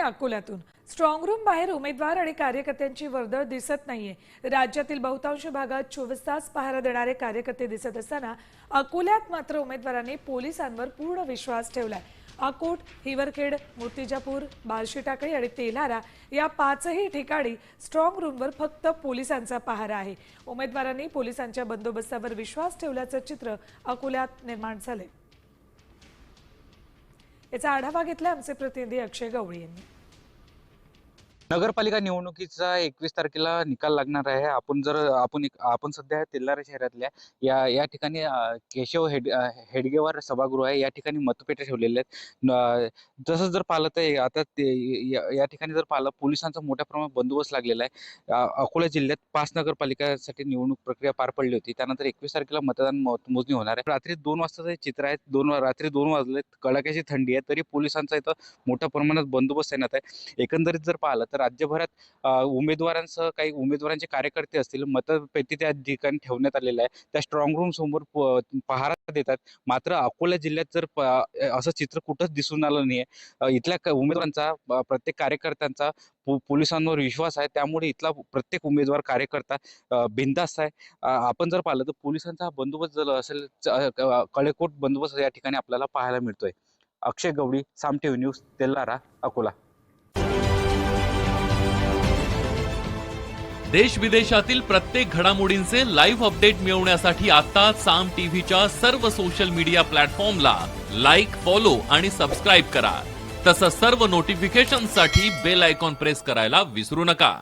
अकोल्यातून strong room बाहेर उमेदवार आणि कार्यकर्त्यांची वर्दळ दिसत नाहीये। राज्यातील बहुतांश भागात 24 तास पहारा देणारे कार्यकर्ते दिसत असताना अकोल्यात मात्र उमेदवारांनी पोलिसांवर पूर्ण विश्वास ठेवलाय। अकोट, हिवरखेड, मूर्तिजापूर, बार्शीटाकळी आणि तेल्हारा या पाचही ठिकाणी स्ट्रॉंग रूमवर फक्त पोलिसांचा पहारा आहे। उमेदवारांनी पोलिसांच्या बंदोबस्तावर विश्वास ठेवल्याचं चित्र अकोल्यात निर्माण झाले। याचा आढावा घेतला आमचे प्रतिनिधी अक्षय गवळी यांनी। नगरपालिका निवडणुकीचा 21 तारखेला निकाल लागणार आहे। आपण सध्या तेल्हारा शहरातल्या या ठिकाणी केशव हेडगेवार सभागृह आहे। या ठिकाणी मतपेट्या ठेवलेल्या आहेत। जसं जर पाहिलं तर आता या ठिकाणी जर पाहिलं पोलिसांचा मोठ्या प्रमाणात बंदोबस्त लागलेला आहे। अकोला जिल्ह्यात 5 नगरपालिकांसाठी निवडणूक प्रक्रिया पार पडली होती। त्यानंतर 21 तारखेला मतदान मोजणी होणार आहे। रात्री 2 वाजताचे चित्र आहे। रात्री 2 वाजलेत, कडाक्याची थंडी आहे, तरी पोलिसांचा इथं मोठ्या प्रमाणात बंदोबस्त तैनात आहे। एकंदरीत जर पाहिलं तर राज्यभरात उमेदवारांसह काही उमेदवारांचे कार्यकर्ते असतील, मतपेटी त्या ठिकाणी ठेवण्यात आलेल्या आहे। त्या स्ट्रॉंग रूम समोर पहारा देतात। मात्र अकोला जिल्ह्यात जर असं चित्र कुठंच दिसून आलं नाहीये। इथल्या उमेदवारांचा प्रत्येक कार्यकर्त्यांचा पोलिसांवर विश्वास आहे। त्यामुळे इथला प्रत्येक उमेदवार कार्यकर्ता बिनधास्त आहे। आपण जर पाहिलं तर पोलिसांचा बंदोबस्त जर असेल, कडेकोट बंदोबस्त या ठिकाणी आपल्याला पाहायला मिळतोय। अक्षय गवळी, साम टीव्ही न्यूज, तेल्हारा, अकोला। देश विदेशातील प्रत्येक घडामोडींचे लाईव्ह अपडेट मिळवण्यासाठी आता साम टीव्हीच्या सर्व सोशल मीडिया प्लॅटफॉर्मला लाईक, फॉलो आणि सबस्क्राईब करा। तसंच सर्व नोटिफिकेशनसाठी बेल आयकॉन प्रेस करायला विसरू नका।